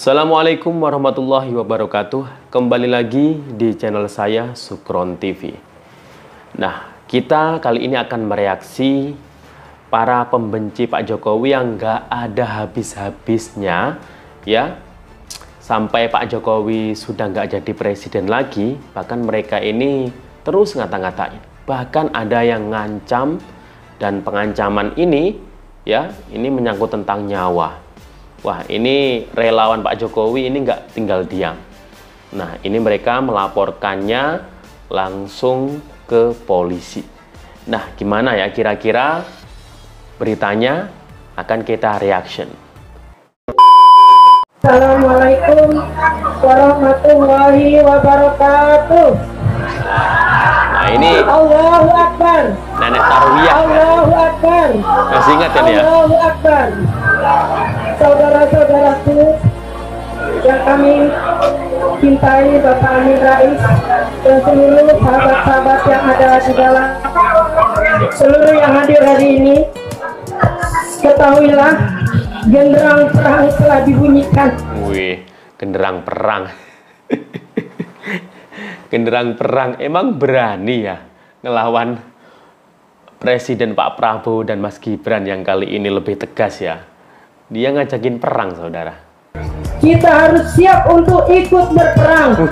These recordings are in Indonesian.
Assalamualaikum warahmatullahi wabarakatuh. Kembali lagi di channel saya Sukron TV. Nah, kita kali ini akan mereaksi para pembenci Pak Jokowi yang nggak ada habis-habisnya, ya. Sampai Pak Jokowi sudah nggak jadi presiden lagi, bahkan mereka ini terus ngata-ngatain. Bahkan ada yang ngancam, dan pengancaman ini, ya, ini menyangkut tentang nyawa. Wah, ini relawan Pak Jokowi ini nggak tinggal diam. Nah, ini mereka melaporkannya langsung ke polisi. Nah, gimana ya kira-kira beritanya? Akan kita reaction. Assalamualaikum warahmatullahi wabarakatuh. Nah, ini Allahu Akbar. Nenek Tarwiyah. Allahu Akbar. Masih ingat kan ya? Allahu Akbar. Saudara-saudaraku yang kami cintai, Bapak Amin Rais dan seluruh sahabat-sahabat yang ada di dalam, seluruh yang hadir hari ini, ketahuilah genderang perang telah dibunyikan. Wih, genderang perang. Genderang perang, emang berani ya ngelawan Presiden Pak Prabowo dan Mas Gibran yang kali ini lebih tegas ya. Dia ngajakin perang, saudara. Kita harus siap untuk ikut berperang.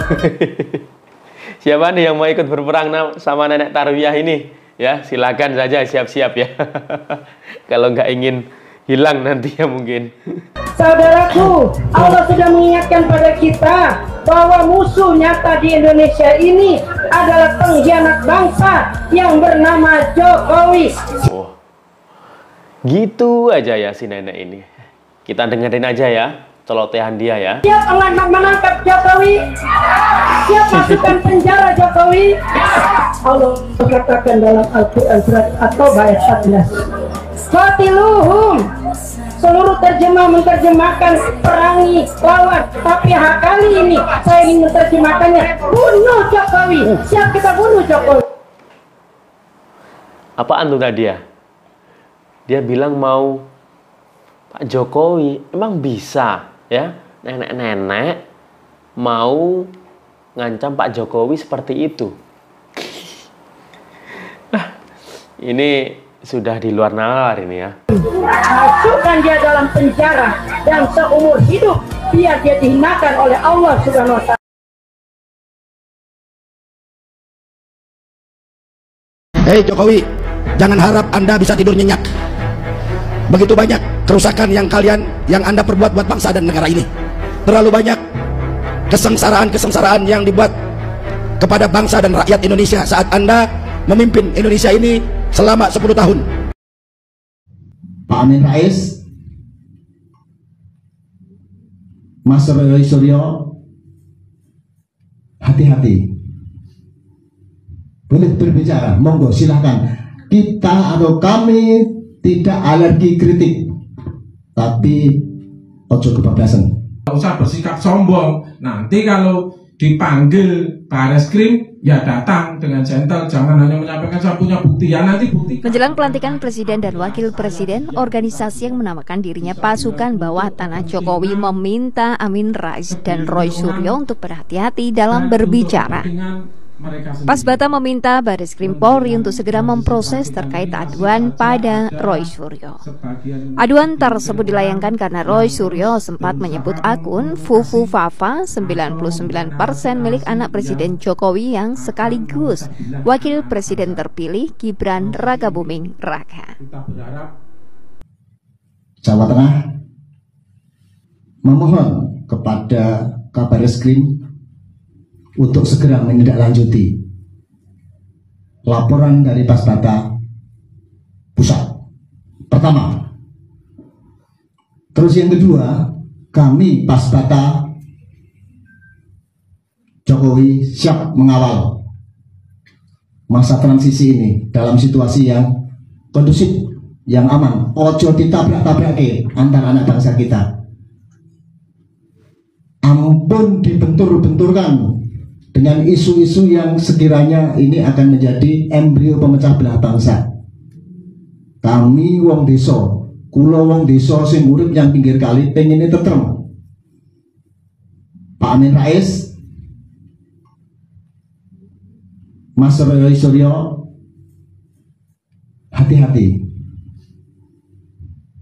Siapa nih yang mau ikut berperang sama Nenek Tarwiyah ini? Ya, silakan saja siap-siap ya. Kalau nggak ingin hilang nanti ya mungkin. Saudaraku, Allah sudah mengingatkan pada kita bahwa musuh nyata di Indonesia ini adalah pengkhianat bangsa yang bernama Jokowi. Oh, gitu aja ya si nenek ini. Kita dengerin aja ya celotehan dia ya. Siap menangkap Jokowi, siap masukkan penjara Jokowi. Allah katakan dalam Al-Quran surat At-Taubah ayat 14, qatiluhum. Seluruh terjemah menerjemahkan perangi, lawan, tapi kali ini saya ingin menerjemahkannya bunuh Jokowi. Siap kita bunuh Jokowi. Apaan tuh tadi ya? Dia bilang mau Pak Jokowi. Emang bisa ya nenek-nenek mau ngancam Pak Jokowi seperti itu? Nah, ini sudah di luar nalar ini ya. Masukkan dia dalam penjara dan seumur hidup biar dia dihinakan oleh Allah Subhanahu wa Ta'ala. Hei Jokowi, jangan harap Anda bisa tidur nyenyak. Begitu banyak kerusakan yang Anda perbuat buat bangsa dan negara ini. Terlalu banyak kesengsaraan yang dibuat kepada bangsa dan rakyat Indonesia saat Anda memimpin Indonesia ini selama 10 tahun. Pak Amin Rais, Mas Roy Suryo, hati-hati. Boleh berbicara, monggo silahkan. Kita atau kami tidak alergi kritik, tapi ojo kebablasan. Tidak usah bersikap sombong. Nanti kalau dipanggil Bareskrim, ya datang dengan gentle. Jangan hanya menyampaikan saya punya bukti. Ya nanti bukti. Menjelang pelantikan Presiden dan Wakil Presiden, organisasi yang menamakan dirinya Pasukan Bawah Tanah Jokowi meminta Amin Rais dan Roy Suryo untuk berhati-hati dalam berbicara. Pasbata meminta Bareskrim Polri untuk segera memproses terkait aduan pada Roy Suryo. Aduan tersebut dilayangkan karena Roy Suryo sempat menyebut akun Fufu Fafa 99% milik anak Presiden Jokowi yang sekaligus Wakil Presiden terpilih Gibran Rakabuming Raka. Jawa Tengah memohon kepada Kabareskrim untuk segera menindaklanjuti laporan dari Pasbata Pusat. Pertama. Terus yang kedua, kami Pasbata Jokowi siap mengawal masa transisi ini dalam situasi yang kondusif, yang aman. Ojo ditabrak-tabrake antara anak bangsa kita. Ampun dibentur-benturkan dengan isu-isu yang sekiranya ini akan menjadi embrio pemecah belah bangsa. Kami wong desa, kula wong desa sing urip yang pinggir kali pengen tentrem. Pak Amin Rais, Mas Roy Suryo, hati-hati.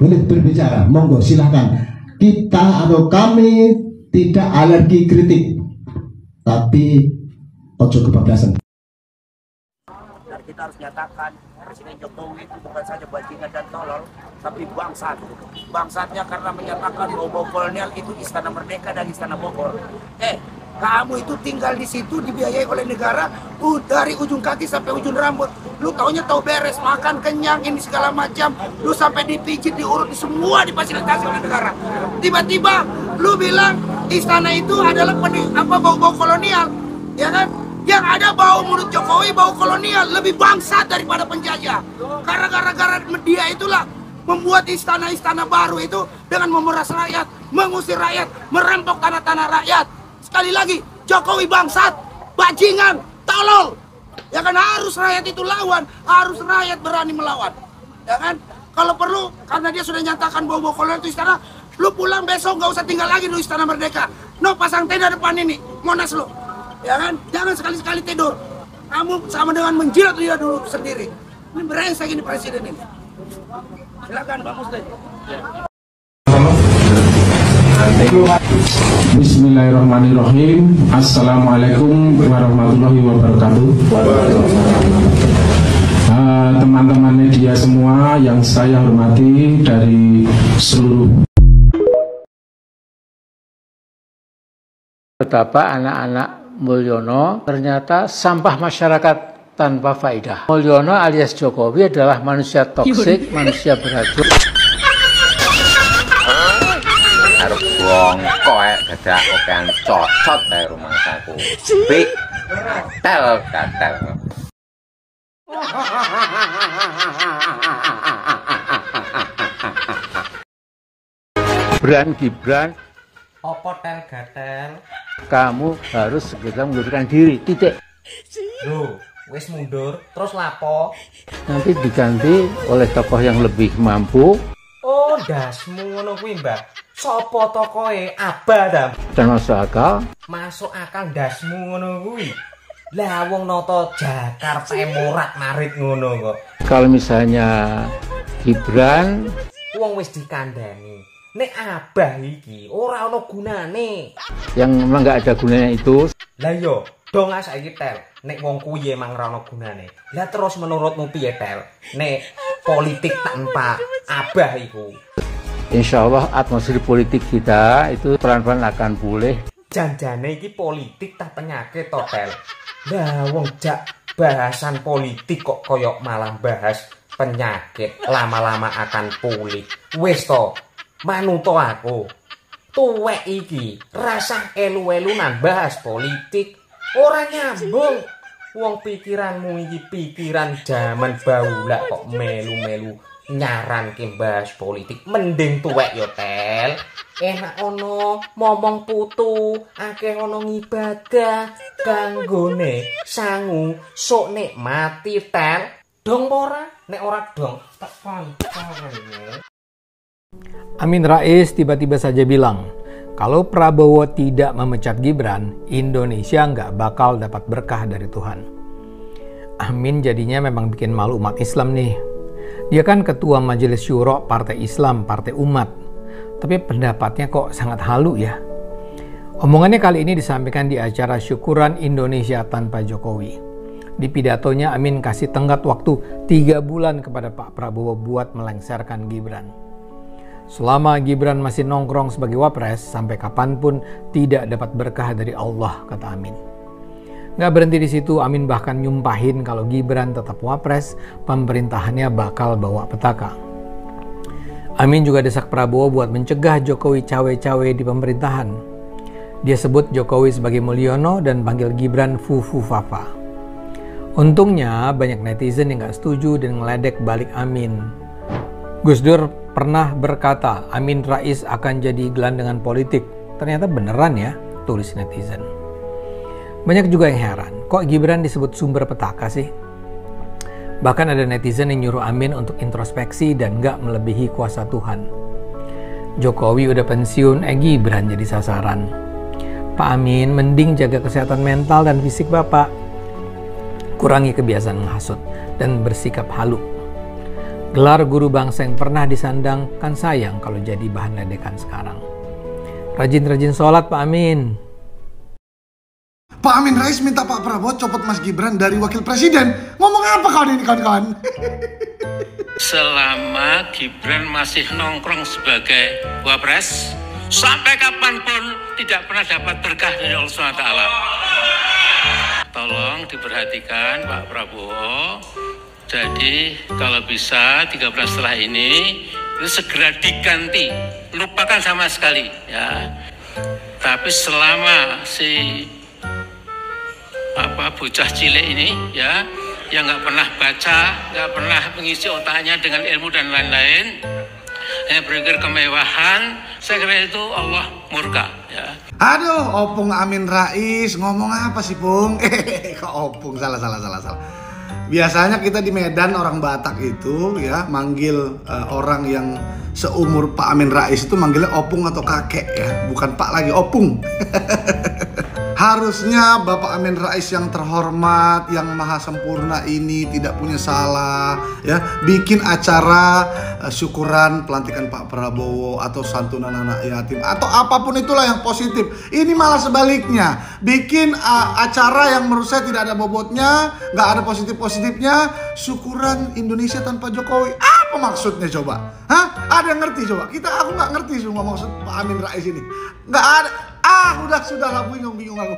Boleh berbicara, monggo silahkan. Kita atau kami tidak alergi kritik, tapi ojo kebablasan. Dan kita harus nyatakan Presiden Jokowi itu bukan saja bajingan dan tolol, tapi bangsat. Bangsatnya karena menyatakan bahwa kolonial itu Istana Merdeka dan Istana Bogor. Kamu itu tinggal di situ dibiayai oleh negara dari ujung kaki sampai ujung rambut. Lu taunya tahu beres, makan kenyang ini segala macam. Lu sampai dipijit, diurut, semua difasilitasi oleh negara. Tiba-tiba lu bilang istana itu adalah bau-bau kolonial, ya kan? Yang ada bau mulut Jokowi, bau kolonial, lebih bangsat daripada penjajah. Karena gara-gara media itulah membuat istana-istana baru itu dengan memeras rakyat, mengusir rakyat, merampok tanah-tanah rakyat. Sekali lagi, Jokowi bangsat, bajingan, tolol. Ya kan, harus rakyat itu lawan, harus rakyat berani melawan. Ya kan, kalau perlu, karena dia sudah nyatakan bau-bau kolonial itu istana, lu pulang besok nggak usah tinggal lagi di Istana Merdeka. No, pasang tenda depan ini, Monas lu. Ya kan, jangan sekali-sekali tidur. Kamu sama dengan menjilat dia dulu sendiri. Ini brengsek ini presiden ini. Silakan Pak Muslim. Bismillahirrahmanirrahim. Assalamualaikum warahmatullahi wabarakatuh. Teman-teman media semua yang saya hormati dari seluruh. Betapa anak-anak Mulyono ternyata sampah masyarakat tanpa faedah. Mulyono alias Jokowi adalah manusia toksik, manusia beracun. Harus buang koek dadak okean cocot dari rumah saku. Bik, gatel. Gibran, Opo tel gatel? kamu harus segera mengundurkan diri, titik. Loh, wis mundur, terus lapo? Nanti diganti oleh tokoh yang lebih mampu. Oh, dasmu ngono kuwi, Mbak. Sopo tokoe? Abah ta? Dan masuk akal. Masuk akal dasmu ngono kuwi. Lah wong nata Jakarta morat marit ngono kok. Kalau misalnya Gibran, Wong wis dikandani. Nek abah iki ora ana gunane. yang memang nggak ada gunanya itu. Lah yo, dong saiki tel. Nek wong kuwi emang ora ana gunane. Lah terus menurutmu piye tel? Nek politik tanpa abah iku. Insya Allah atmosfer politik kita itu pelan-pelan akan pulih. Janjane iki politik tak penyakit to tel. Lah wong jak bahasan politik kok koyok malah bahas penyakit. Lama-lama akan pulih. Wis to. Manuto aku tuwek iki rasah elu-elunan bahas politik ora nyambung. Wong pikiranmu iki pikiran zaman baula kok melu-melu nyaran ke bahas politik. Mending tuwek yo tel, enak ono momong putu, akeh ono ngibadah kanggone sangu sok nikmati tel. Dong ora, nek ora dong tak pancen. Amin Rais tiba-tiba saja bilang, kalau Prabowo tidak memecat Gibran, Indonesia nggak bakal dapat berkah dari Tuhan. Amin jadinya memang bikin malu umat Islam nih. Dia kan ketua Majelis Syuro Partai Islam, Partai Umat. Tapi pendapatnya kok sangat halu ya. Omongannya kali ini disampaikan di acara Syukuran Indonesia Tanpa Jokowi. Di pidatonya Amin kasih tenggat waktu 3 bulan kepada Pak Prabowo buat melengsarkan Gibran. Selama Gibran masih nongkrong sebagai wapres, sampai kapanpun tidak dapat berkah dari Allah, kata Amin. Nggak berhenti di situ, Amin bahkan nyumpahin kalau Gibran tetap wapres, pemerintahannya bakal bawa petaka. Amin juga desak Prabowo buat mencegah Jokowi cawe-cawe di pemerintahan. Dia sebut Jokowi sebagai Mulyono dan panggil Gibran Fufu Fafa. Untungnya banyak netizen yang nggak setuju dan ngeledek balik Amin. Gus Dur pernah berkata Amin Rais akan jadi gelandangan politik. Ternyata beneran ya, tulis netizen. Banyak juga yang heran, kok Gibran disebut sumber petaka sih? Bahkan ada netizen yang nyuruh Amin untuk introspeksi dan gak melebihi kuasa Tuhan. Jokowi udah pensiun, Gibran jadi sasaran. Pak Amin, mending jaga kesehatan mental dan fisik Bapak. Kurangi kebiasaan menghasut dan bersikap halu. Gelar guru bangsa yang pernah disandang kan sayang kalau jadi bahan ledekan sekarang. Rajin-rajin sholat Pak Amin. Pak Amin Rais minta Pak Prabowo copot Mas Gibran dari wakil presiden. Ngomong apa kawan ini kawan-kawan? Selama Gibran masih nongkrong sebagai wapres, sampai kapanpun tidak pernah dapat berkah dari Allah SWT. Tolong diperhatikan Pak Prabowo. Jadi kalau bisa 3 bulan setelah ini itu segera diganti, lupakan sama sekali ya. Tapi selama si bocah cilik ini ya, yang nggak pernah baca, nggak pernah mengisi otaknya dengan ilmu dan lain-lain, hanya berpikir kemewahan, saya kira itu Allah murka ya. Aduh, Opung Amin Rais ngomong apa sih, Pung? Kok Opung? Salah. Biasanya kita di Medan orang Batak itu ya manggil orang yang seumur Pak Amin Rais itu manggilnya Opung atau kakek ya, bukan Pak lagi, Opung. Harusnya Bapak Amin Rais yang terhormat, yang maha sempurna ini tidak punya salah ya, bikin acara syukuran pelantikan Pak Prabowo atau santunan anak yatim atau apapun itulah yang positif. Ini malah sebaliknya, bikin acara yang menurut saya tidak ada bobotnya, nggak ada positif-positifnya, syukuran Indonesia tanpa Jokowi. Apa maksudnya coba? Hah? Ada yang ngerti coba? Aku nggak ngerti semua maksud Pak Amin Rais ini. Nggak ada. Sudahlah, bingung aku.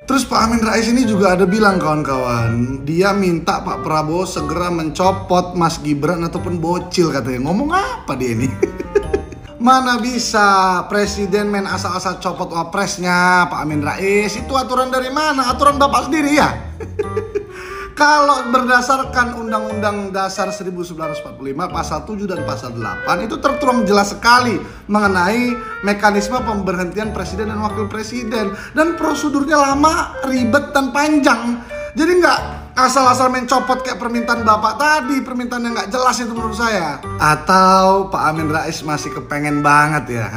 Terus Pak Amin Rais ini juga ada bilang kawan-kawan, dia minta Pak Prabowo segera mencopot Mas Gibran ataupun bocil katanya. Ngomong apa dia ini? Mana bisa presiden main asal-asal copot wapresnya Pak Amin Rais? Itu aturan dari mana? Aturan Bapak sendiri ya? Kalau berdasarkan Undang-Undang Dasar 1945 pasal 7 dan pasal 8 itu tertuang jelas sekali mengenai mekanisme pemberhentian presiden dan wakil presiden, dan prosedurnya lama, ribet dan panjang. Jadi nggak asal-asal mencopot kayak permintaan Bapak tadi, permintaan yang nggak jelas itu menurut saya. Atau Pak Amin Rais masih kepengen banget ya,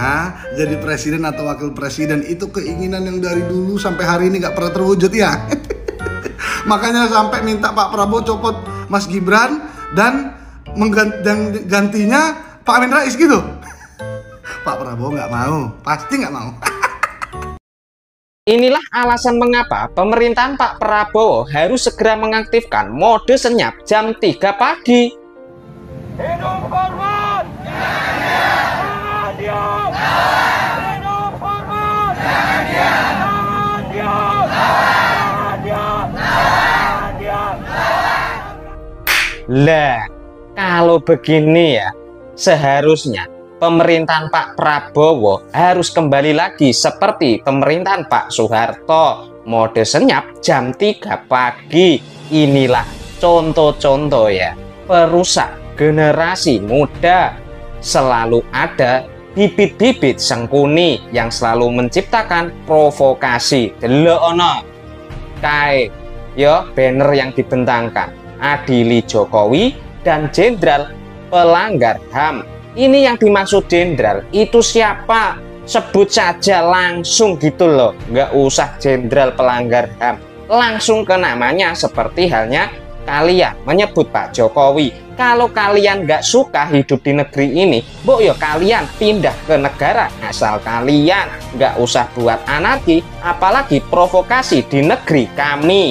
jadi presiden atau wakil presiden, itu keinginan yang dari dulu sampai hari ini nggak pernah terwujud ya. Makanya sampai minta Pak Prabowo copot Mas Gibran dan gantinya Pak Amin Rais gitu. Pak Prabowo nggak mau, pasti nggak mau. Inilah alasan mengapa pemerintahan Pak Prabowo harus segera mengaktifkan mode senyap jam 3 pagi. Hidup hormat! Jangan diam! Hidup hormat! Jangan diam! Lah, kalau begini ya, seharusnya pemerintahan Pak Prabowo harus kembali lagi seperti pemerintahan Pak Soeharto, mode senyap jam 3 pagi. Inilah contoh-contoh ya, perusak generasi muda. Selalu ada bibit-bibit sengkuni yang selalu menciptakan provokasi. Delok ono kae yo banner yang dibentangkan adili Jokowi dan jenderal pelanggar HAM. Ini yang dimaksud jenderal itu siapa? Sebut saja langsung gitu loh, nggak usah jenderal pelanggar HAM, langsung ke namanya. Seperti halnya kalian menyebut Pak Jokowi. Kalau kalian nggak suka hidup di negeri ini, ya kalian pindah ke negara asal kalian. Nggak usah buat anarki, apalagi provokasi di negeri kami.